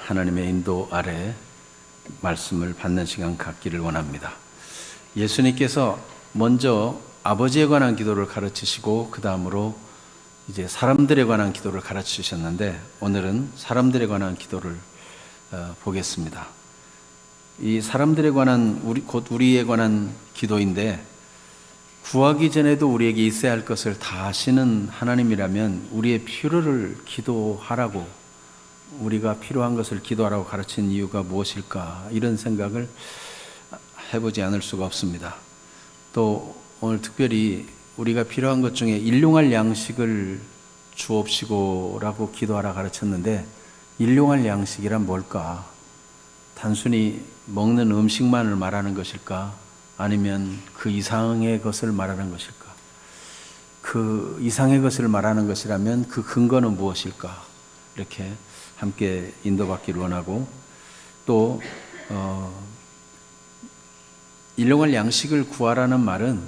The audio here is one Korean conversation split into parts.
하나님의 인도 아래 말씀을 받는 시간 갖기를 원합니다. 예수님께서 먼저 아버지에 관한 기도를 가르치시고 그 다음으로 이제 사람들에 관한 기도를 가르치셨는데 오늘은 사람들에 관한 기도를 보겠습니다. 이 사람들에 관한 곧 우리에 관한 기도인데 구하기 전에도 우리에게 있어야 할 것을 다 아시는 하나님이라면 우리의 필요를 기도하라고, 우리가 필요한 것을 기도하라고 가르친 이유가 무엇일까, 이런 생각을 해보지 않을 수가 없습니다. 또 오늘 특별히 우리가 필요한 것 중에 일용할 양식을 주옵시고라고 기도하라 가르쳤는데, 일용할 양식이란 뭘까? 단순히 먹는 음식만을 말하는 것일까? 아니면 그 이상의 것을 말하는 것일까? 그 이상의 것을 말하는 것이라면 그 근거는 무엇일까? 이렇게 함께 인도받기를 원하고, 또 일용할 양식을 구하라는 말은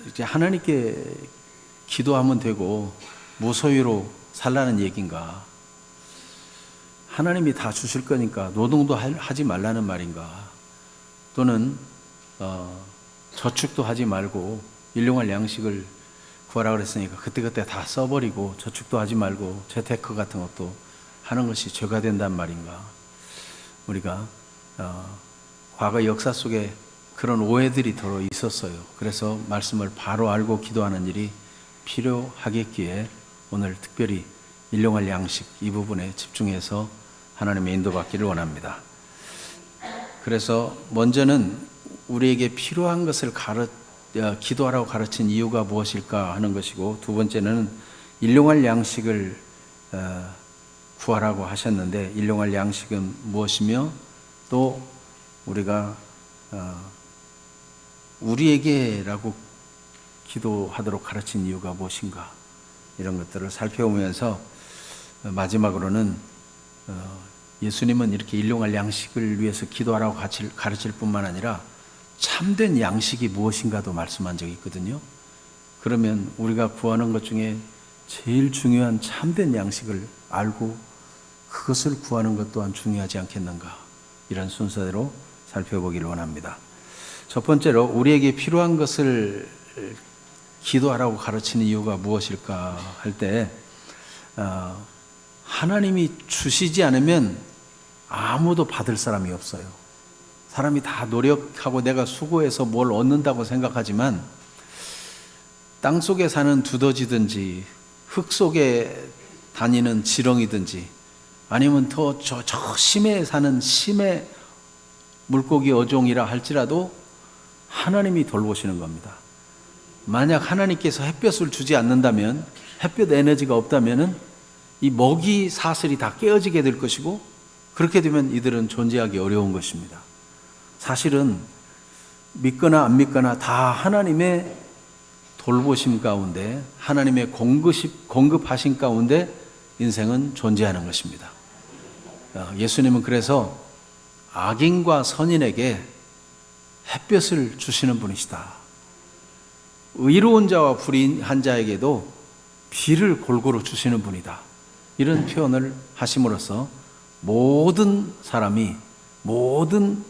이제 하나님께 기도하면 되고 무소유로 살라는 얘기인가? 하나님이 다 주실 거니까 노동도 하지 말라는 말인가? 또는 저축도 하지 말고 일용할 양식을 구하라 그랬으니까 그때그때 다 써버리고 저축도 하지 말고 재테크 같은 것도 하는 것이 죄가 된단 말인가? 우리가 과거 역사 속에 그런 오해들이 더러 있었어요. 그래서 말씀을 바로 알고 기도하는 일이 필요하겠기에 오늘 특별히 일용할 양식 이 부분에 집중해서 하나님의 인도받기를 원합니다. 그래서 먼저는 우리에게 필요한 것을 기도하라고 가르친 이유가 무엇일까 하는 것이고, 두 번째는 일용할 양식을 구하라고 하셨는데 일용할 양식은 무엇이며, 또 우리가 우리에게라고 기도하도록 가르친 이유가 무엇인가, 이런 것들을 살펴보면서 마지막으로는 예수님은 이렇게 일용할 양식을 위해서 기도하라고 가르칠 뿐만 아니라 참된 양식이 무엇인가도 말씀한 적이 있거든요. 그러면 우리가 구하는 것 중에 제일 중요한 참된 양식을 알고 그것을 구하는 것 또한 중요하지 않겠는가, 이런 순서대로 살펴보기를 원합니다. 첫 번째로 우리에게 필요한 것을 기도하라고 가르치는 이유가 무엇일까 할 때, 하나님이 주시지 않으면 아무도 받을 사람이 없어요. 사람이 다 노력하고 내가 수고해서 뭘 얻는다고 생각하지만 땅속에 사는 두더지든지 흙 속에 다니는 지렁이든지 아니면 더 저 심해에 사는 심해 물고기 어종이라 할지라도 하나님이 돌보시는 겁니다. 만약 하나님께서 햇볕을 주지 않는다면, 햇볕 에너지가 없다면 이 먹이 사슬이 다 깨어지게 될 것이고, 그렇게 되면 이들은 존재하기 어려운 것입니다. 사실은 믿거나 안 믿거나 다 하나님의 돌보심 가운데, 하나님의 공급하신 가운데 인생은 존재하는 것입니다. 예수님은 그래서 악인과 선인에게 햇볕을 주시는 분이시다. 의로운 자와 불의한 자에게도 비를 골고루 주시는 분이다. 이런 표현을 하심으로써 모든 사람이, 모든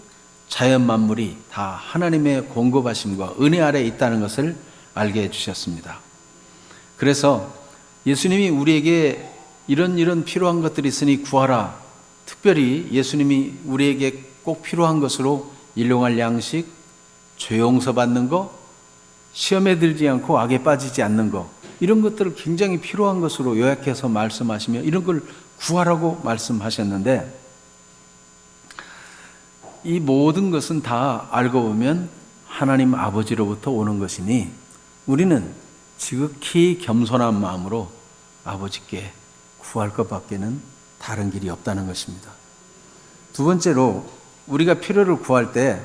자연 만물이 다 하나님의 공급하심과 은혜 아래에 있다는 것을 알게 해주셨습니다. 그래서 예수님이 우리에게 이런 필요한 것들이 있으니 구하라, 특별히 예수님이 우리에게 꼭 필요한 것으로 일용할 양식, 죄 용서 받는 거, 시험에 들지 않고 악에 빠지지 않는 거, 이런 것들을 굉장히 필요한 것으로 요약해서 말씀하시며 이런 걸 구하라고 말씀하셨는데, 이 모든 것은 다 알고 보면 하나님 아버지로부터 오는 것이니 우리는 지극히 겸손한 마음으로 아버지께 구할 것밖에는 다른 길이 없다는 것입니다. 두 번째로 우리가 필요를 구할 때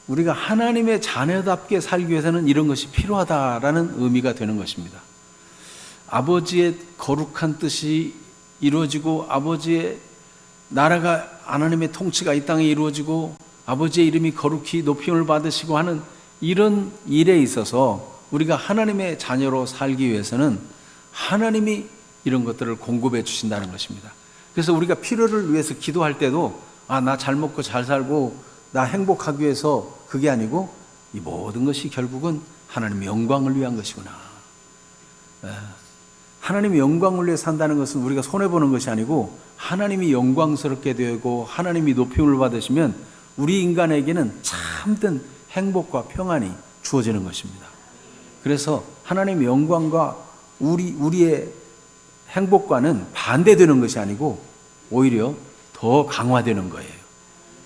우리가 하나님의 자녀답게 살기 위해서는 이런 것이 필요하다라는 의미가 되는 것입니다. 아버지의 거룩한 뜻이 이루어지고 아버지의 나라가, 하나님의 통치가 이 땅에 이루어지고 아버지의 이름이 거룩히 높임을 받으시고 하는 이런 일에 있어서 우리가 하나님의 자녀로 살기 위해서는 하나님이 이런 것들을 공급해 주신다는 것입니다. 그래서 우리가 필요를 위해서 기도할 때도 나 잘 먹고 잘 살고 나 행복하기 위해서 그게 아니고 이 모든 것이 결국은 하나님의 영광을 위한 것이구나. 하나님의 영광을 위해 산다는 것은 우리가 손해보는 것이 아니고 하나님이 영광스럽게 되고 하나님이 높임을 받으시면 우리 인간에게는 참된 행복과 평안이 주어지는 것입니다. 그래서 하나님의 영광과 우리의 행복과는 반대되는 것이 아니고 오히려 더 강화되는 거예요.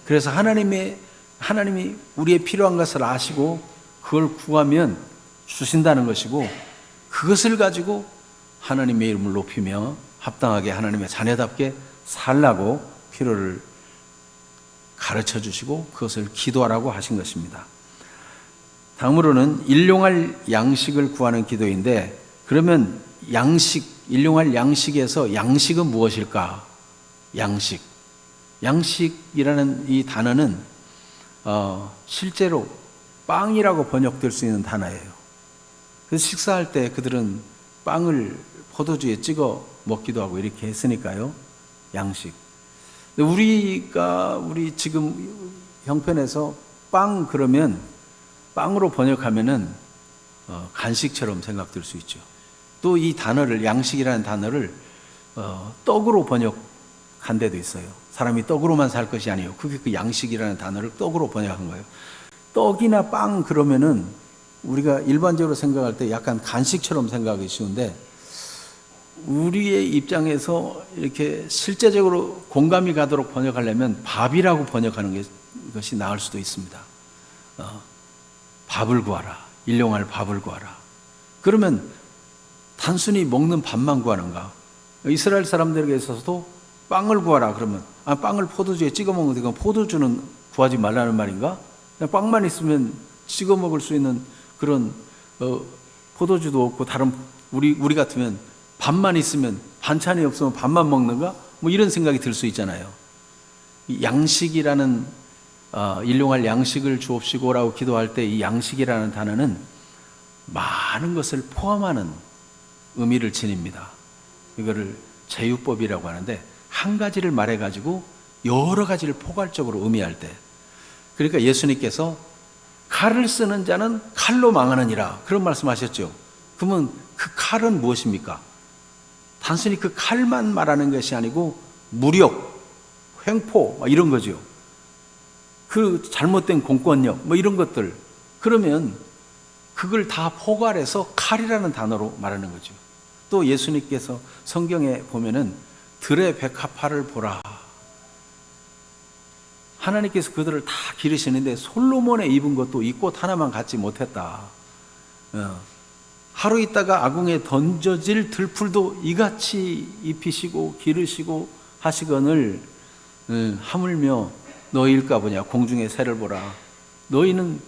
그래서 하나님이 우리의 필요한 것을 아시고 그걸 구하면 주신다는 것이고 그것을 가지고 하나님의 이름을 높이며 합당하게 하나님의 자녀답게 살라고 필요를 가르쳐 주시고 그것을 기도하라고 하신 것입니다. 다음으로는 일용할 양식을 구하는 기도인데, 그러면 일용할 양식에서 양식은 무엇일까? 양식이라는 이 단어는 실제로 빵이라고 번역될 수 있는 단어예요. 그래서 식사할 때 그들은 빵을 포도주에 찍어 먹기도 하고 이렇게 했으니까요. 양식. 우리 지금 형편에서 빵 그러면 빵으로 번역하면은 간식처럼 생각될 수 있죠. 또 이 단어를 양식이라는 단어를 떡으로 번역한 데도 있어요. 사람이 떡으로만 살 것이 아니에요. 그게 그 양식이라는 단어를 떡으로 번역한 거예요. 떡이나 빵 그러면은 우리가 일반적으로 생각할 때 약간 간식처럼 생각하기 쉬운데 우리의 입장에서 이렇게 실제적으로 공감이 가도록 번역하려면 밥이라고 번역하는 것이 나을 수도 있습니다. 밥을 구하라. 일용할 밥을 구하라. 그러면 단순히 먹는 밥만 구하는가? 이스라엘 사람들에게 있어서도 빵을 구하라 그러면 빵을 포도주에 찍어 먹는데 그건 포도주는 구하지 말라는 말인가? 그냥 빵만 있으면 찍어 먹을 수 있는 그런 포도주도 없고 다른 우리 같으면 밥만 있으면 반찬이 없으면 밥만 먹는가? 뭐 이런 생각이 들 수 있잖아요. 양식이라는 일용할 양식을 주옵시고라고 기도할 때 이 양식이라는 단어는 많은 것을 포함하는 의미를 지닙니다. 이거를 제유법이라고 하는데 한 가지를 말해가지고 여러 가지를 포괄적으로 의미할 때, 그러니까 예수님께서 칼을 쓰는 자는 칼로 망하느니라 그런 말씀하셨죠. 그러면 그 칼은 무엇입니까? 단순히 그 칼만 말하는 것이 아니고 무력, 횡포 이런 거죠. 그 잘못된 공권력 이런 것들, 그러면 그걸 다 포괄해서 칼이라는 단어로 말하는 거죠. 또 예수님께서 성경에 보면은 들의 백합화를 보라. 하나님께서 그들을 다 기르시는데 솔로몬의 입은 것도 이 꽃 하나만 갖지 못했다. 하루 있다가 아궁에 던져질 들풀도 이같이 입히시고 기르시고 하시거늘 하물며 너희일까 보냐 공중의 새를 보라. 너희는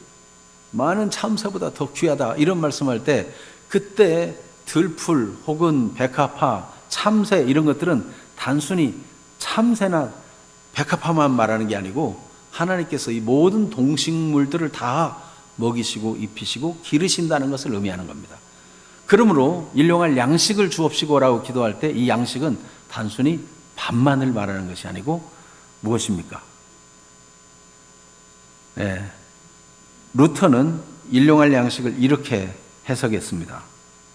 많은 참새보다 더 귀하다. 이런 말씀할 때 그때 들풀 혹은 백합화, 참새 이런 것들은 단순히 참새나 백합화만 말하는 게 아니고 하나님께서 이 모든 동식물들을 다 먹이시고 입히시고 기르신다는 것을 의미하는 겁니다. 그러므로 일용할 양식을 주옵시고라고 기도할 때 이 양식은 단순히 밥만을 말하는 것이 아니고 무엇입니까? 루터는 일용할 양식을 이렇게 해석했습니다.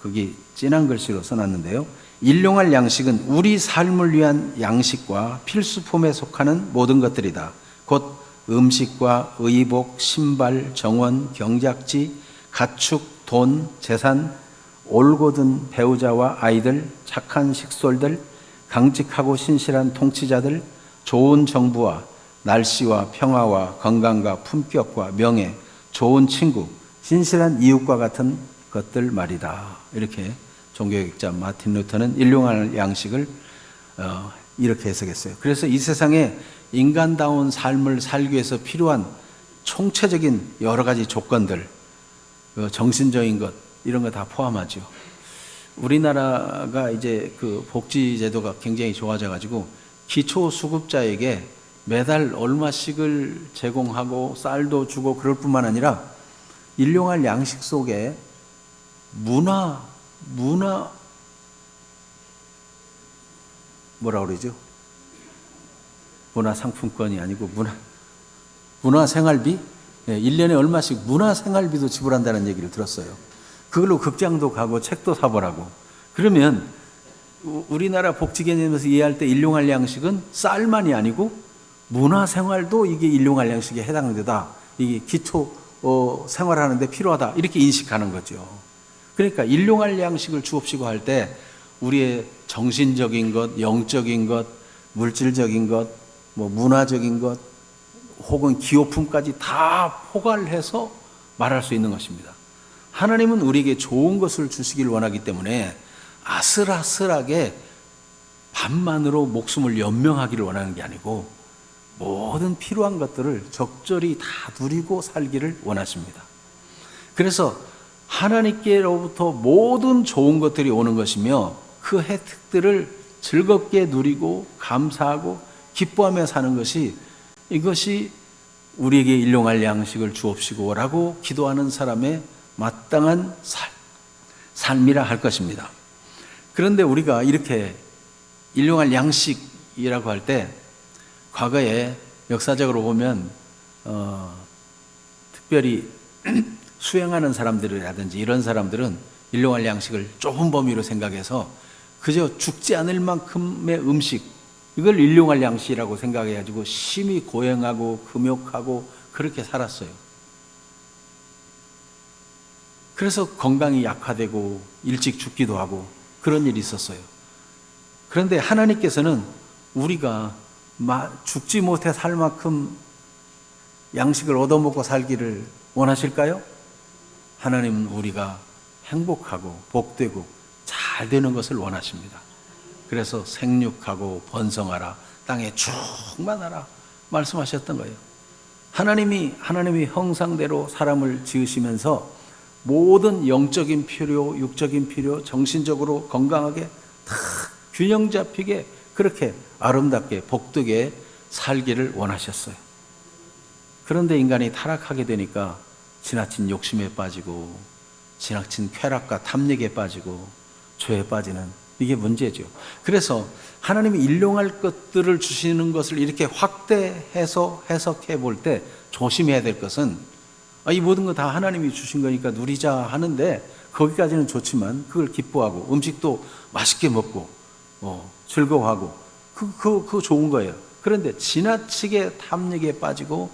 거기 진한 글씨로 써놨는데요. 일용할 양식은 우리 삶을 위한 양식과 필수품에 속하는 모든 것들이다. 곧 음식과 의복, 신발, 정원, 경작지, 가축, 돈, 재산, 올곧은 배우자와 아이들, 착한 식솔들, 강직하고 신실한 통치자들, 좋은 정부와 날씨와 평화와 건강과 품격과 명예, 좋은 친구, 신실한 이웃과 같은 것들 말이다. 이렇게 종교개혁자 마틴 루터는 일용할 양식을 이렇게 해석했어요. 그래서 이 세상에 인간다운 삶을 살기 위해서 필요한 총체적인 여러 가지 조건들, 정신적인 것 이런 거 다 포함하죠. 우리나라가 이제 그 복지 제도가 굉장히 좋아져 가지고 기초수급자에게 매달 얼마씩을 제공하고 쌀도 주고 그럴 뿐만 아니라 일용할 양식 속에 문화 뭐라 그러죠? 문화상품권이 아니고 문화생활비? 1년에 얼마씩 문화생활비도 지불한다는 얘기를 들었어요. 그걸로 극장도 가고 책도 사보라고. 그러면 우리나라 복지 개념에서 이해할 때 일용할 양식은 쌀만이 아니고 문화생활도 이게 일용할 양식에 해당되다. 이게 기초 생활하는데 필요하다. 이렇게 인식하는 거죠. 그러니까 일용할 양식을 주옵시고 할 때 우리의 정신적인 것, 영적인 것, 물질적인 것, 문화적인 것, 혹은 기호품까지 다 포괄해서 말할 수 있는 것입니다. 하나님은 우리에게 좋은 것을 주시길 원하기 때문에 아슬아슬하게 반만으로 목숨을 연명하기를 원하는 게 아니고 모든 필요한 것들을 적절히 다 누리고 살기를 원하십니다. 그래서 하나님께로부터 모든 좋은 것들이 오는 것이며 그 혜택들을 즐겁게 누리고 감사하고 기뻐하며 사는 것이 이것이 우리에게 일용할 양식을 주옵시고 라고 기도하는 사람의 마땅한 삶이라 할 것입니다. 그런데 우리가 이렇게 일용할 양식이라고 할 때 과거에 역사적으로 보면 특별히 수행하는 사람들이라든지 이런 사람들은 일용할 양식을 좁은 범위로 생각해서 그저 죽지 않을 만큼의 음식, 이걸 일용할 양식이라고 생각해가지고 심히 고행하고 금욕하고 그렇게 살았어요. 그래서 건강이 약화되고 일찍 죽기도 하고 그런 일이 있었어요. 그런데 하나님께서는 우리가 죽지 못해 살 만큼 양식을 얻어먹고 살기를 원하실까요? 하나님은 우리가 행복하고 복되고 잘 되는 것을 원하십니다. 그래서 생육하고 번성하라, 땅에 충만하라 말씀하셨던 거예요. 하나님이 형상대로 사람을 지으시면서 모든 영적인 필요, 육적인 필요, 정신적으로 건강하게 다 균형 잡히게 그렇게 아름답게 복되게 살기를 원하셨어요. 그런데 인간이 타락하게 되니까 지나친 욕심에 빠지고 지나친 쾌락과 탐닉에 빠지고 죄에 빠지는 이게 문제죠. 그래서 하나님이 일용할 것들을 주시는 것을 이렇게 확대해서 해석해 볼 때 조심해야 될 것은 이 모든 거 다 하나님이 주신 거니까 누리자 하는데 거기까지는 좋지만 그걸 기뻐하고 음식도 맛있게 먹고 즐거워하고 그거 좋은 거예요. 그런데 지나치게 탐닉에 빠지고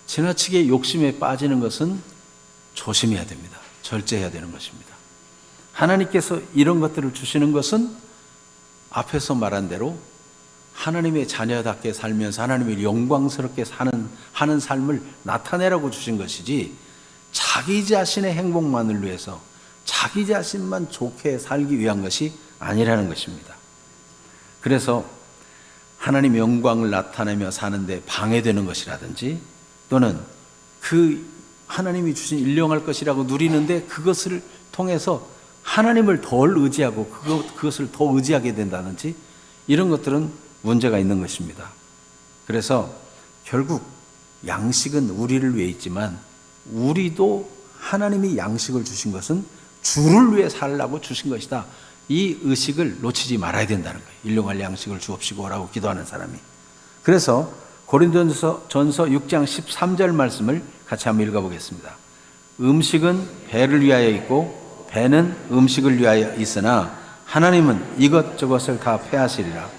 지나치게 욕심에 빠지는 것은 조심해야 됩니다. 절제해야 되는 것입니다. 하나님께서 이런 것들을 주시는 것은 앞에서 말한 대로 하나님의 자녀답게 살면서 하나님을 영광스럽게 하는 삶을 나타내라고 주신 것이지 자기 자신의 행복만을 위해서 자기 자신만 좋게 살기 위한 것이 아니라는 것입니다. 그래서 하나님의 영광을 나타내며 사는데 방해되는 것이라든지 또는 그 하나님이 주신 일용할 것이라고 누리는데 그것을 통해서 하나님을 덜 의지하고 그것을 더 의지하게 된다든지 이런 것들은 문제가 있는 것입니다. 그래서 결국 양식은 우리를 위해 있지만 우리도 하나님이 양식을 주신 것은 주를 위해 살라고 주신 것이다. 이 의식을 놓치지 말아야 된다는 거예요. 일용할 양식을 주옵시고라고 기도하는 사람이. 그래서 고린도전서 6장 13절 말씀을 같이 한번 읽어보겠습니다. 음식은 배를 위하여 있고 배는 음식을 위하여 있으나 하나님은 이것저것을 다 패하시리라.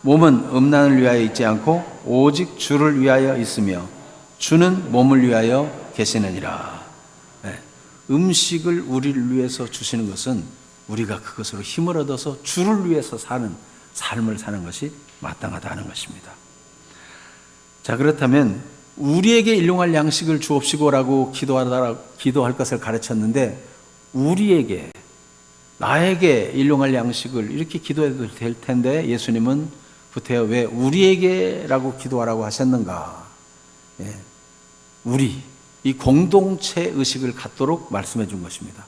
몸은 음란을 위하여 있지 않고 오직 주를 위하여 있으며 주는 몸을 위하여 계시느니라. 음식을 우리를 위해서 주시는 것은 우리가 그것으로 힘을 얻어서 주를 위해서 사는 삶을 사는 것이 마땅하다는 것입니다. 자, 그렇다면 우리에게 일용할 양식을 주옵시고라고 기도할 것을 가르쳤는데 우리에게 나에게 일용할 양식을 이렇게 기도해도 될 텐데 예수님은 부태여 왜 우리에게라고 기도하라고 하셨는가? 우리 이 공동체 의식을 갖도록 말씀해 준 것입니다.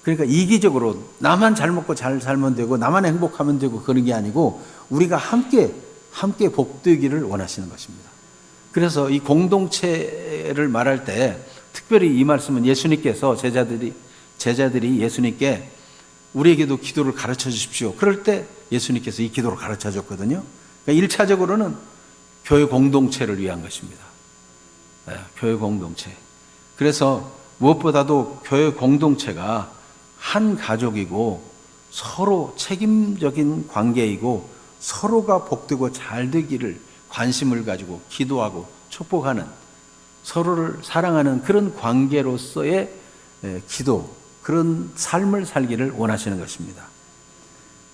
그러니까 이기적으로 나만 잘 먹고 잘 살면 되고 나만 행복하면 되고 그런 게 아니고 우리가 함께 복되기를 원하시는 것입니다. 그래서 이 공동체를 말할 때 특별히 이 말씀은 예수님께서 제자들이 예수님께 우리에게도 기도를 가르쳐 주십시오. 그럴 때 예수님께서 이 기도를 가르쳐 줬거든요. 그러니까 1차적으로는 교회 공동체를 위한 것입니다. 교회 공동체. 그래서 무엇보다도 교회 공동체가 한 가족이고 서로 책임적인 관계이고 서로가 복되고 잘 되기를 관심을 가지고 기도하고 축복하는, 서로를 사랑하는 그런 관계로서의 기도, 그런 삶을 살기를 원하시는 것입니다.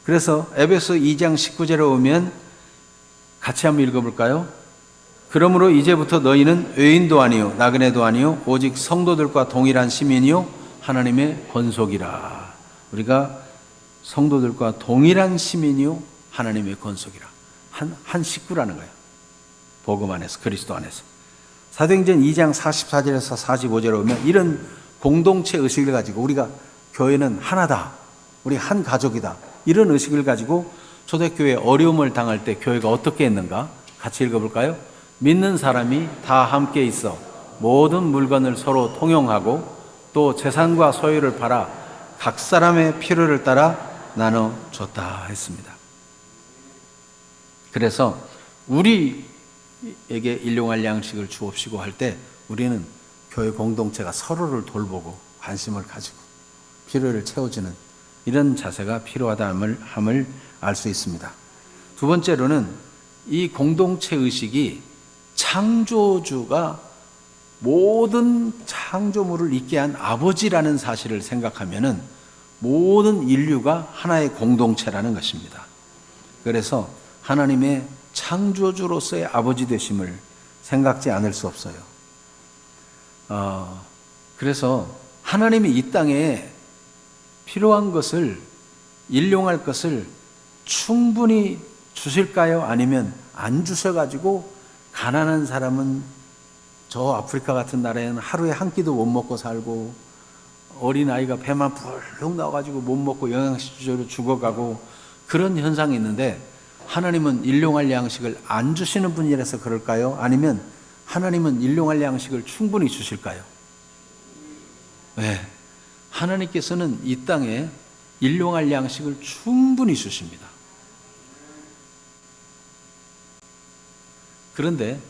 그래서 에베소 2장 19절에 오면 같이 한번 읽어볼까요? 그러므로 이제부터 너희는 외인도 아니요 나그네도 아니요 오직 성도들과 동일한 시민이요 하나님의 권속이라. 우리가 성도들과 동일한 시민이요 하나님의 권속이라. 한 식구라는 거예요. 복음 안에서, 그리스도 안에서. 사도행전 2장 44절에서 45절에 오면 이런 공동체 의식을 가지고 우리가 교회는 하나다, 우리 한 가족이다, 이런 의식을 가지고 초대교회 어려움을 당할 때 교회가 어떻게 했는가 같이 읽어볼까요? 믿는 사람이 다 함께 있어 모든 물건을 서로 통용하고 또 재산과 소유를 팔아 각 사람의 필요를 따라 나눠줬다 했습니다. 그래서 우리에게 일용할 양식을 주옵시고 할 때 우리는 교회 공동체가 서로를 돌보고 관심을 가지고 필요를 채워주는 이런 자세가 필요하다함을 알 수 있습니다. 두 번째로는 이 공동체 의식이 창조주가 모든 창조물을 있게 한 아버지라는 사실을 생각하면은 모든 인류가 하나의 공동체라는 것입니다. 그래서 하나님의 창조주로서의 아버지 되심을 생각지 않을 수 없어요. 그래서 하나님이 이 땅에 필요한 것을, 일용할 것을 충분히 주실까요? 아니면 안 주셔가지고 가난한 사람은 저 아프리카 같은 나라에는 하루에 한 끼도 못 먹고 살고 어린아이가 배만 불룩 나와가지고 못 먹고 영양실조로 죽어가고 그런 현상이 있는데 하나님은 일용할 양식을 안 주시는 분이라서 그럴까요? 아니면 하나님은 일용할 양식을 충분히 주실까요? 네. 하나님께서는 이 땅에 일용할 양식을 충분히 주십니다. 그런데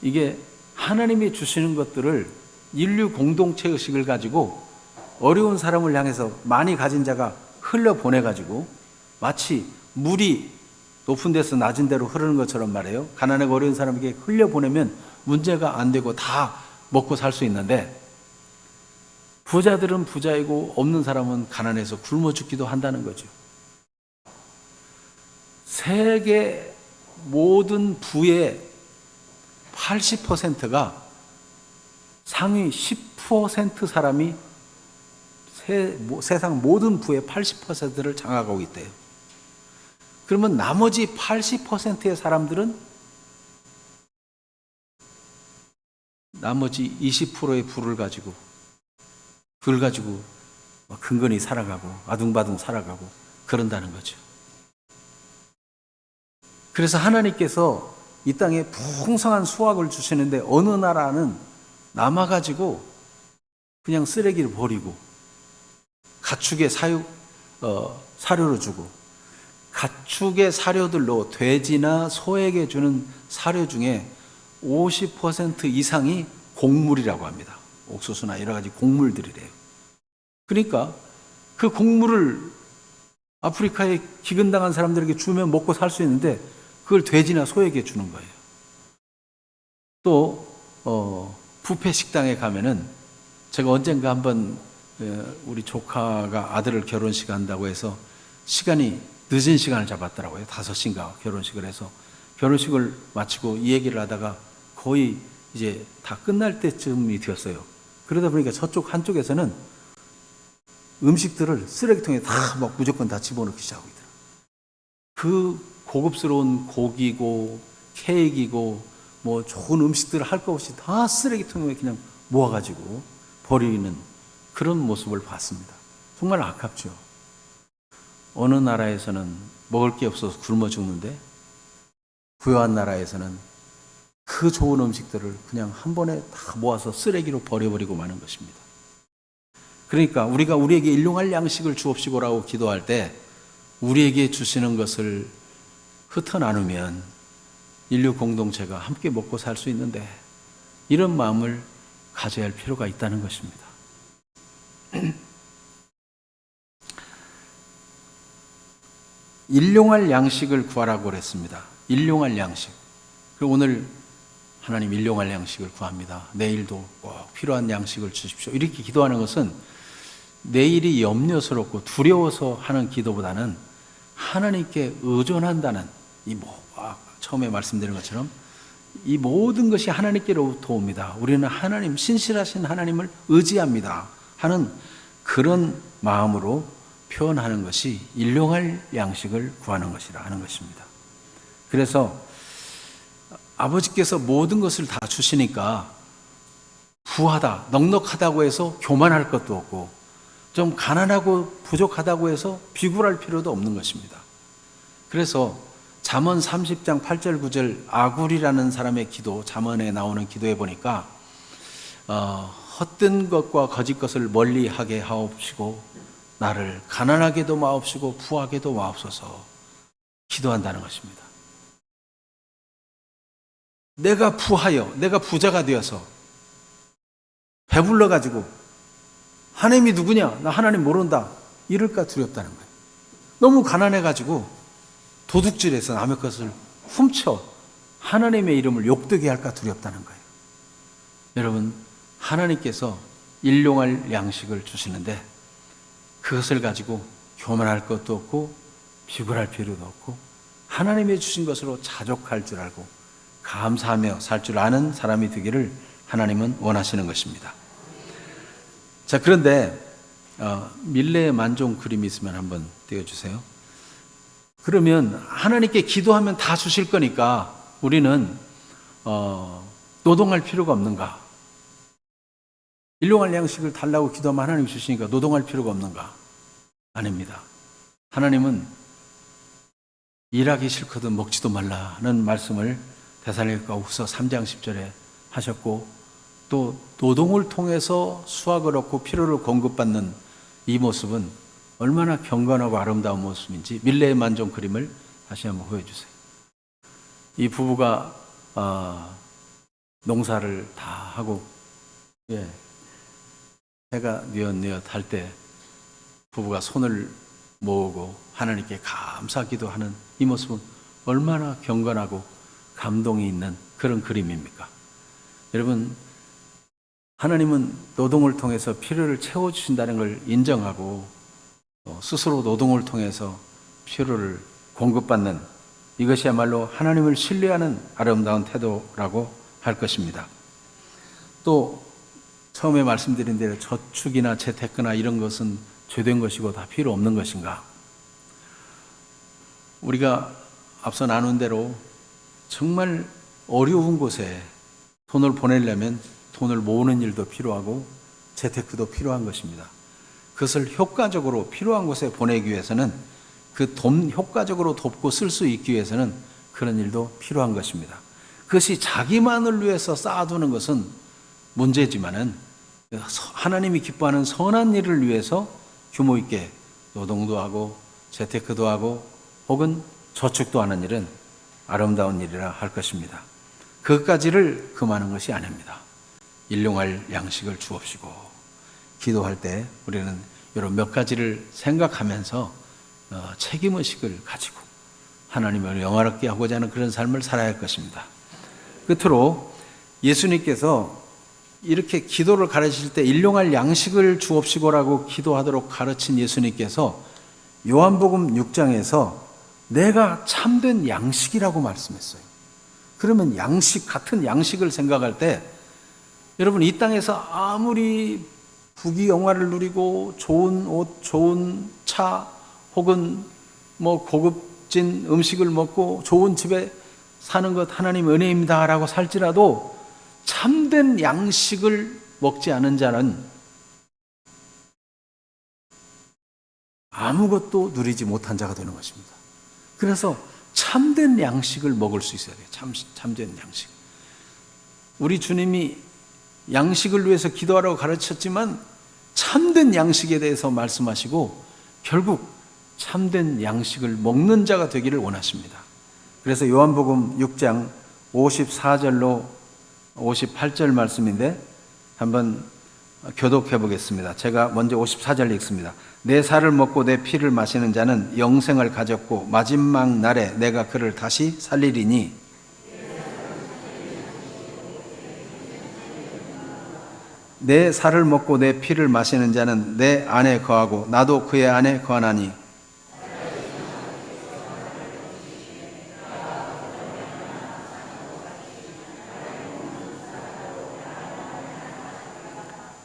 이게 하나님이 주시는 것들을 인류 공동체 의식을 가지고 어려운 사람을 향해서 많이 가진 자가 흘려보내가지고 마치 물이 높은 데서 낮은 데로 흐르는 것처럼 말해요. 가난하고 어려운 사람에게 흘려보내면 문제가 안 되고 다 먹고 살 수 있는데 부자들은 부자이고 없는 사람은 가난해서 굶어 죽기도 한다는 거죠. 세계 모든 부의 80%가 상위 10% 사람이 세상 모든 부의 80%를 장악하고 있대요. 그러면 나머지 80%의 사람들은 나머지 20%의 부를 가지고 그걸 가지고 근근히 살아가고 아둥바둥 살아가고 그런다는 거죠. 그래서 하나님께서 이 땅에 풍성한 수확을 주시는데 어느 나라는 남아가지고 그냥 쓰레기를 버리고 가축의 사료로 주고 가축의 사료들로 돼지나 소에게 주는 사료 중에 50% 이상이 곡물이라고 합니다. 옥수수나 여러 가지 곡물들이래요. 그러니까 그 곡물을 아프리카에 기근당한 사람들에게 주면 먹고 살 수 있는데 그걸 돼지나 소에게 주는 거예요. 또 뷔페 식당에 가면은 제가 언젠가 한번 우리 조카가 아들을 결혼식 한다고 해서 시간이 늦은 시간을 잡았더라고요. 5시인가 결혼식을 해서 결혼식을 마치고 이 얘기를 하다가 거의 이제 다 끝날 때쯤이 되었어요. 그러다 보니까 저쪽 한쪽에서는 음식들을 쓰레기통에 다 막 무조건 다 집어넣기 시작하더라고요. 그 고급스러운 고기고 케이크이고 뭐 좋은 음식들을 할 것 없이 다 쓰레기통에 그냥 모아가지고 버리는 그런 모습을 봤습니다. 정말 아깝죠. 어느 나라에서는 먹을 게 없어서 굶어 죽는데 부유한 나라에서는 그 좋은 음식들을 그냥 한 번에 다 모아서 쓰레기로 버려버리고 마는 것입니다. 그러니까 우리가 우리에게 일용할 양식을 주옵시고라고 기도할 때 우리에게 주시는 것을 흩어 나누면 인류 공동체가 함께 먹고 살 수 있는데, 이런 마음을 가져야 할 필요가 있다는 것입니다. 일용할 양식을 구하라고 그랬습니다. 일용할 양식. 그리고 오늘 하나님 일용할 양식을 구합니다. 내일도 꼭 필요한 양식을 주십시오. 이렇게 기도하는 것은 내일이 염려스럽고 두려워서 하는 기도보다는 하나님께 의존한다는, 처음에 말씀드린 것처럼 이 모든 것이 하나님께로부터 옵니다. 우리는 하나님, 신실하신 하나님을 의지합니다 하는 그런 마음으로 표현하는 것이 일용할 양식을 구하는 것이라 하는 것입니다. 그래서 아버지께서 모든 것을 다 주시니까 부하다, 넉넉하다고 해서 교만할 것도 없고, 좀 가난하고 부족하다고 해서 비굴할 필요도 없는 것입니다. 그래서 잠언 30장 8절 9절 아굴이라는 사람의 기도, 잠언에 나오는 기도에 보니까 헛된 것과 거짓 것을 멀리하게 하옵시고 나를 가난하게도 마옵시고 부하게도 마옵소서 기도한다는 것입니다. 내가 부하여, 내가 부자가 되어서 배불러가지고 하나님이 누구냐? 나 하나님 모른다. 이럴까 두렵다는 거예요. 너무 가난해가지고 도둑질해서 남의 것을 훔쳐 하나님의 이름을 욕되게 할까 두렵다는 거예요. 여러분, 하나님께서 일용할 양식을 주시는데 그것을 가지고 교만할 것도 없고 비굴할 필요도 없고 하나님이 주신 것으로 자족할 줄 알고 감사하며 살 줄 아는 사람이 되기를 하나님은 원하시는 것입니다. 자, 그런데 밀레의 만종 그림이 있으면 한번 띄워주세요. 그러면 하나님께 기도하면 다 주실 거니까 우리는 노동할 필요가 없는가? 일용할 양식을 달라고 기도하면 하나님이 주시니까 노동할 필요가 없는가? 아닙니다. 하나님은 일하기 싫거든 먹지도 말라는 말씀을 데살로니가후서 3장 10절에 하셨고, 또 노동을 통해서 수확을 얻고 필요를 공급받는 이 모습은 얼마나 경건하고 아름다운 모습인지 밀레의 만종 그림을 다시 한번 보여주세요. 이 부부가 농사를 다 하고 해가 뉘엿뉘엿 할 때 부부가 손을 모으고 하나님께 감사하기도 하는 이 모습은 얼마나 경건하고 감동이 있는 그런 그림입니까? 여러분, 하나님은 노동을 통해서 필요를 채워주신다는 걸 인정하고 스스로 노동을 통해서 필요를 공급받는, 이것이야말로 하나님을 신뢰하는 아름다운 태도라고 할 것입니다. 또 처음에 말씀드린 대로 저축이나 재테크나 이런 것은 죄된 것이고 다 필요 없는 것인가? 우리가 앞서 나눈 대로 정말 어려운 곳에 돈을 보내려면 돈을 모으는 일도 필요하고 재테크도 필요한 것입니다. 그것을 효과적으로 필요한 곳에 보내기 위해서는, 그 돈 효과적으로 돕고 쓸 수 있기 위해서는 그런 일도 필요한 것입니다. 그것이 자기만을 위해서 쌓아두는 것은 문제지만은 하나님이 기뻐하는 선한 일을 위해서 규모 있게 노동도 하고 재테크도 하고 혹은 저축도 하는 일은 아름다운 일이라 할 것입니다. 그것까지를 금하는 것이 아닙니다. 일용할 양식을 주옵시고, 기도할 때 우리는 이런 몇 가지를 생각하면서 책임의식을 가지고 하나님을 영화롭게 하고자 하는 그런 삶을 살아야 할 것입니다. 끝으로 예수님께서 이렇게 기도를 가르치실 때 일용할 양식을 주옵시고라고 기도하도록 가르친 예수님께서 요한복음 6장에서 내가 참된 양식이라고 말씀했어요. 그러면 양식, 같은 양식을 생각할 때 여러분, 이 땅에서 아무리 부귀영화를 누리고 좋은 옷, 좋은 차 혹은 고급진 음식을 먹고 좋은 집에 사는 것 하나님 은혜입니다 라고 살지라도 참된 양식을 먹지 않은 자는 아무것도 누리지 못한 자가 되는 것입니다. 그래서 참된 양식을 먹을 수 있어야 돼요. 참된 양식. 우리 주님이 양식을 위해서 기도하라고 가르쳤지만 참된 양식에 대해서 말씀하시고 결국 참된 양식을 먹는 자가 되기를 원하십니다. 그래서 요한복음 6장 54절로 58절 말씀인데 한번 교독해 보겠습니다. 제가 먼저 54절 읽습니다. 내 살을 먹고 내 피를 마시는 자는 영생을 가졌고 마지막 날에 내가 그를 다시 살리리니 내 살을 먹고 내 피를 마시는 자는 내 안에 거하고 나도 그의 안에 거하나니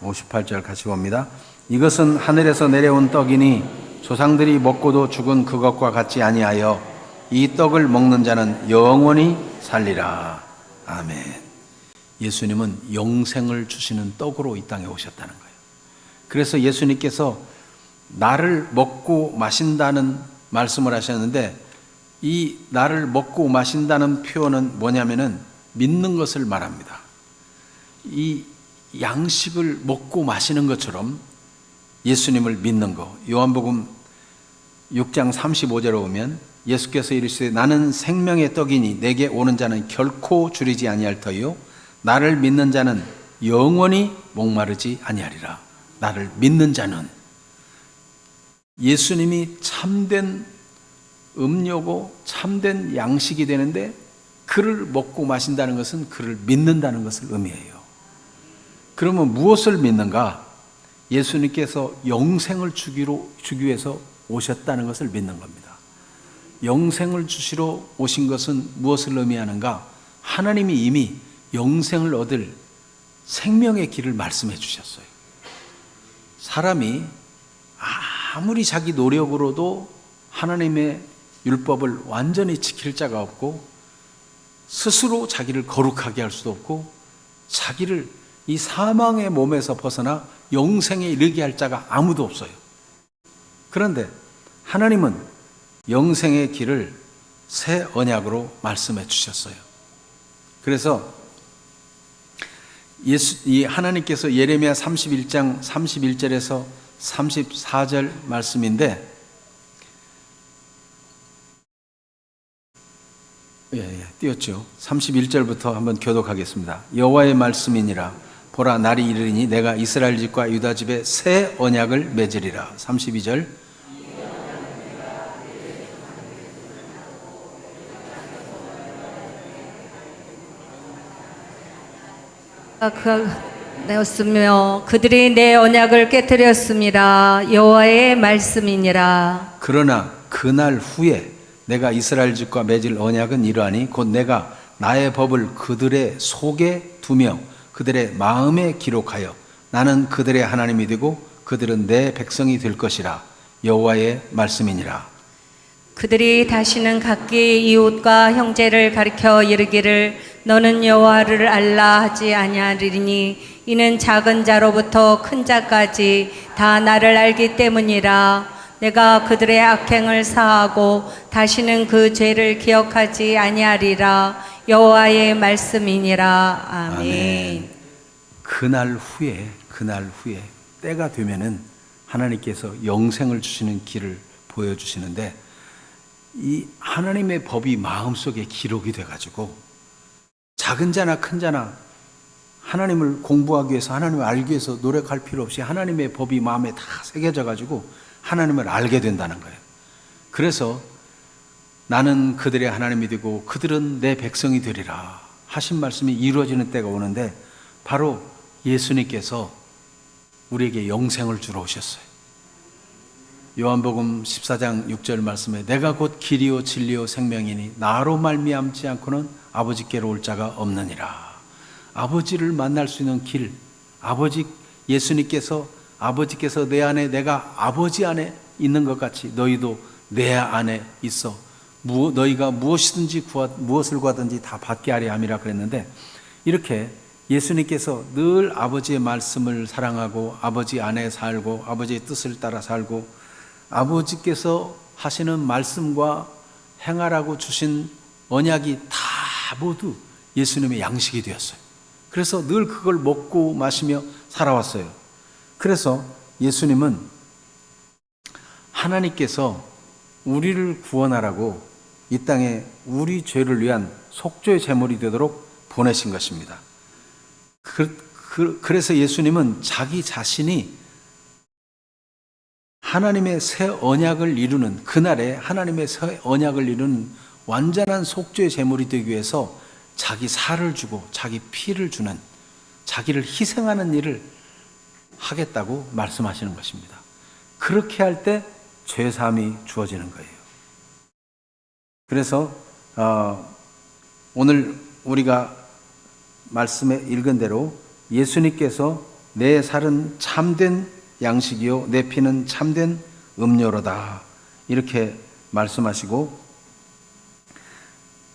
58절 같이 봅니다. 이것은 하늘에서 내려온 떡이니 조상들이 먹고도 죽은 그것과 같지 아니하여 이 떡을 먹는 자는 영원히 살리라. 아멘. 예수님은 영생을 주시는 떡으로 이 땅에 오셨다는 거예요. 그래서 예수님께서 나를 먹고 마신다는 말씀을 하셨는데 이 나를 먹고 마신다는 표현은 뭐냐면은 믿는 것을 말합니다. 이 양식을 먹고 마시는 것처럼 예수님을 믿는 거. 요한복음 6장 35절에 보면 예수께서 이르시되 나는 생명의 떡이니 내게 오는 자는 결코 줄이지 아니할 터요 나를 믿는 자는 영원히 목마르지 아니하리라. 나를 믿는 자는 예수님이 참된 음료고 참된 양식이 되는데 그를 먹고 마신다는 것은 그를 믿는다는 것을 의미해요. 그러면 무엇을 믿는가? 예수님께서 영생을 주기 위해서 오셨다는 것을 믿는 겁니다. 영생을 주시러 오신 것은 무엇을 의미하는가? 하나님이 이미 영생을 얻을 생명의 길을 말씀해 주셨어요. 사람이 아무리 자기 노력으로도 하나님의 율법을 완전히 지킬 자가 없고 스스로 자기를 거룩하게 할 수도 없고 자기를 이 사망의 몸에서 벗어나 영생에 이르게 할 자가 아무도 없어요. 그런데 하나님은 영생의 길을 새 언약으로 말씀해 주셨어요. 그래서 하나님께서 예레미야 31장 31절에서 34절 말씀인데 띄웠죠. 31절부터 한번 교독하겠습니다. 여호와의 말씀이니라 보라 날이 이르리니 내가 이스라엘 집과 유다 집에 새 언약을 맺으리라. 32절 내었으며 그들이 내 언약을 깨뜨렸습니다. 여호와의 말씀이니라. 그러나 그날 후에 내가 이스라엘 집과 맺을 언약은 이러하니 곧 내가 나의 법을 그들의 속에 두며 그들의 마음에 기록하여 나는 그들의 하나님이 되고 그들은 내 백성이 될 것이라. 여호와의 말씀이니라. 그들이 다시는 각기 이웃과 형제를 가리켜 이르기를 너는 여호와를 알라 하지 아니하리니 이는 작은 자로부터 큰 자까지 다 나를 알기 때문이라. 내가 그들의 악행을 사하고 다시는 그 죄를 기억하지 아니하리라. 여호와의 말씀이니라. 아멘. 그날 후에 때가 되면은 하나님께서 영생을 주시는 길을 보여주시는데 이 하나님의 법이 마음속에 기록이 돼가지고 작은 자나 큰 자나 하나님을 공부하기 위해서 하나님을 알기 위해서 노력할 필요 없이 하나님의 법이 마음에 다 새겨져 가지고 하나님을 알게 된다는 거예요. 그래서 나는 그들의 하나님이 되고 그들은 내 백성이 되리라 하신 말씀이 이루어지는 때가 오는데 바로 예수님께서 우리에게 영생을 주러 오셨어요. 요한복음 14장 6절 말씀에 내가 곧 길이요 진리요 생명이니 나로 말미암지 않고는 아버지께로 올 자가 없느니라. 아버지를 만날 수 있는 길, 아버지께서 내 안에 내가 아버지 안에 있는 것 같이 너희도 내 안에 있어 너희가 무엇을 구하든지 다 받게 하려 함이라 그랬는데 이렇게 예수님께서 늘 아버지의 말씀을 사랑하고 아버지 안에 살고 아버지의 뜻을 따라 살고 아버지께서 하시는 말씀과 행하라고 주신 언약이 다 모두 예수님의 양식이 되었어요. 그래서 늘 그걸 먹고 마시며 살아왔어요. 그래서 예수님은 하나님께서 우리를 구원하라고 이 땅에 우리 죄를 위한 속죄의 제물이 되도록 보내신 것입니다. 그래서 예수님은 자기 자신이 하나님의 새 언약을 이루는 그날에 하나님의 새 언약을 이루는 완전한 속죄의 제물이 되기 위해서 자기 살을 주고 자기 피를 주는 자기를 희생하는 일을 하겠다고 말씀하시는 것입니다. 그렇게 할 때 죄사함이 주어지는 거예요. 그래서 오늘 우리가 말씀에 읽은 대로 예수님께서 내 살은 참된 양식이요 내 피는 참된 음료로다 이렇게 말씀하시고,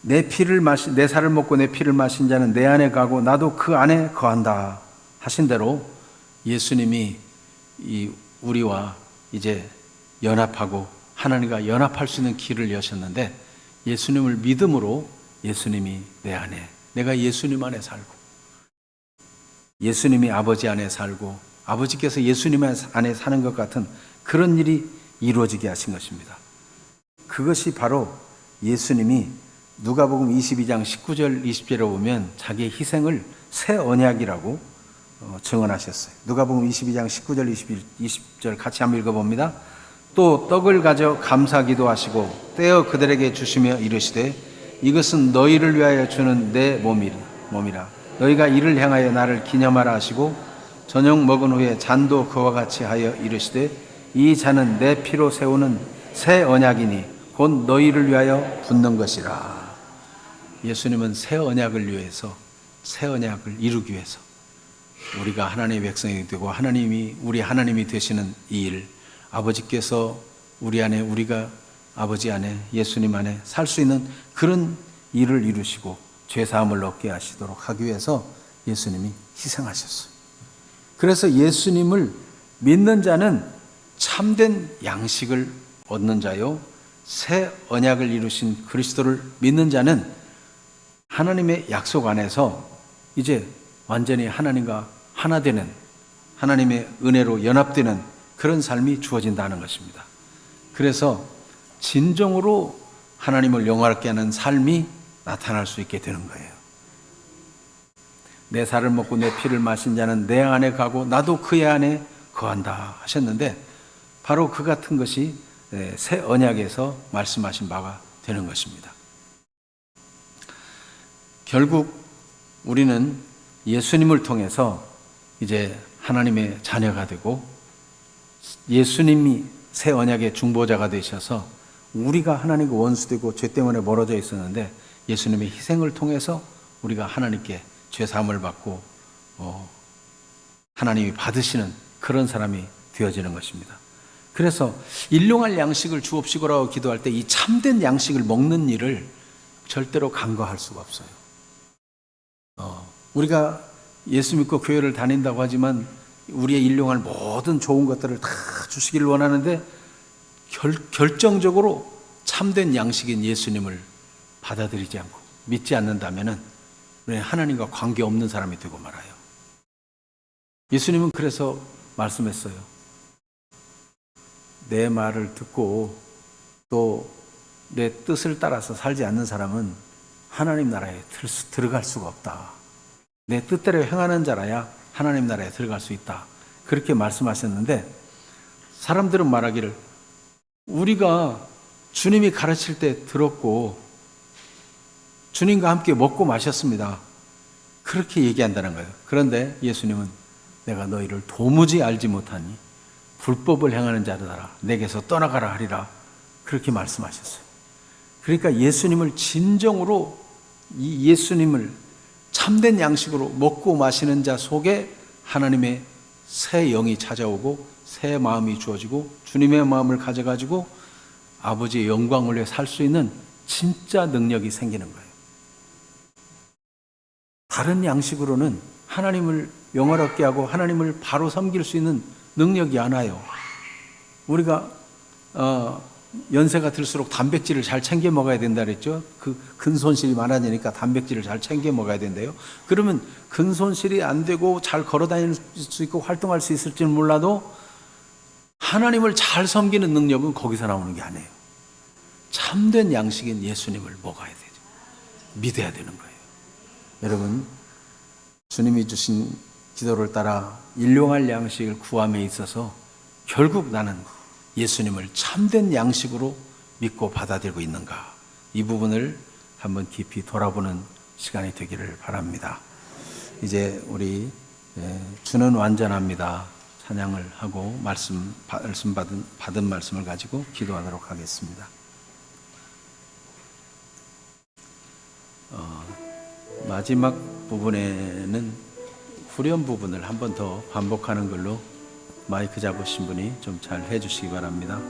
내 살을 먹고 내 피를 마신 자는 내 안에 가고 나도 그 안에 거한다 하신 대로 예수님이 우리와 이제 연합하고 하나님과 연합할 수 있는 길을 여셨는데, 예수님을 믿음으로 예수님이 내 안에, 내가 예수님 안에 살고 예수님이 아버지 안에 살고 아버지께서 예수님 안에 사는 것 같은 그런 일이 이루어지게 하신 것입니다. 그것이 바로 예수님이 누가복음 22장 19절 20절에 보면 자기의 희생을 새 언약이라고 증언하셨어요. 누가복음 22장 19절 20절 같이 한번 읽어봅니다. 또 떡을 가져 감사기도 하시고 떼어 그들에게 주시며 이르시되 이것은 너희를 위하여 주는 내 몸이라. 너희가 이를 향하여 나를 기념하라 하시고 저녁 먹은 후에 잔도 그와 같이 하여 이르시되 이 잔은 내 피로 세우는 새 언약이니 곧 너희를 위하여 붓는 것이라. 예수님은 새 언약을 위해서, 새 언약을 이루기 위해서 우리가 하나님의 백성이 되고 우리 하나님이 되시는 이 일, 아버지께서 우리 안에, 우리가 아버지 안에, 예수님 안에 살 수 있는 그런 일을 이루시고 죄사함을 얻게 하시도록 하기 위해서 예수님이 희생하셨어요. 그래서 예수님을 믿는 자는 참된 양식을 얻는 자요, 새 언약을 이루신 그리스도를 믿는 자는 하나님의 약속 안에서 이제 완전히 하나님과 하나 되는, 하나님의 은혜로 연합되는 그런 삶이 주어진다는 것입니다. 그래서 진정으로 하나님을 영화롭게 하는 삶이 나타날 수 있게 되는 거예요. 내 살을 먹고 내 피를 마신 자는 내 안에 가고 나도 그의 안에 거한다 하셨는데, 바로 그 같은 것이 새 언약에서 말씀하신 바가 되는 것입니다. 결국 우리는 예수님을 통해서 이제 하나님의 자녀가 되고, 예수님이 새 언약의 중보자가 되셔서 우리가 하나님과 원수되고 죄 때문에 멀어져 있었는데 예수님의 희생을 통해서 우리가 하나님께 죄사함을 받고 하나님이 받으시는 그런 사람이 되어지는 것입니다. 그래서 일용할 양식을 주옵시고라고 기도할 때 이 참된 양식을 먹는 일을 절대로 간과할 수가 없어요. 우리가 예수 믿고 교회를 다닌다고 하지만 우리의 일용할 모든 좋은 것들을 다 주시기를 원하는데 결정적으로 참된 양식인 예수님을 받아들이지 않고 믿지 않는다면 우리는 하나님과 관계없는 사람이 되고 말아요. 예수님은 그래서 말씀했어요. 내 말을 듣고 또 내 뜻을 따라서 살지 않는 사람은 하나님 나라에 들어갈 수가 없다. 내 뜻대로 행하는 자라야 하나님 나라에 들어갈 수 있다. 그렇게 말씀하셨는데, 사람들은 말하기를 우리가 주님이 가르칠 때 들었고 주님과 함께 먹고 마셨습니다. 그렇게 얘기한다는 거예요. 그런데 예수님은 내가 너희를 도무지 알지 못하니 불법을 행하는 자들아 내게서 떠나가라 하리라. 그렇게 말씀하셨어요. 그러니까 예수님을 진정으로, 이 예수님을 참된 양식으로 먹고 마시는 자 속에 하나님의 새 영이 찾아오고 새 마음이 주어지고 주님의 마음을 가져가지고 아버지의 영광을 위해 살 수 있는 진짜 능력이 생기는 거예요. 다른 양식으로는 하나님을 영화롭게 하고 하나님을 바로 섬길 수 있는 능력이 안 와요. 우리가 연세가 들수록 단백질을 잘 챙겨 먹어야 된다 그랬죠. 그 근손실이 많아지니까 단백질을 잘 챙겨 먹어야 된대요. 그러면 근손실이 안 되고 잘 걸어 다닐 수 있고 활동할 수 있을지는 몰라도 하나님을 잘 섬기는 능력은 거기서 나오는 게 아니에요. 참된 양식인 예수님을 먹어야 되죠. 믿어야 되는 거예요. 여러분, 주님이 주신 기도를 따라 일용할 양식을 구함에 있어서 결국 나는 예수님을 참된 양식으로 믿고 받아들이고 있는가, 이 부분을 한번 깊이 돌아보는 시간이 되기를 바랍니다. 이제 우리 주는 완전합니다 찬양을 하고 받은 말씀을 가지고 기도하도록 하겠습니다. 마지막 부분에는 후렴 부분을 한 번 더 반복하는 걸로 마이크 잡으신 분이 좀 잘 해주시기 바랍니다.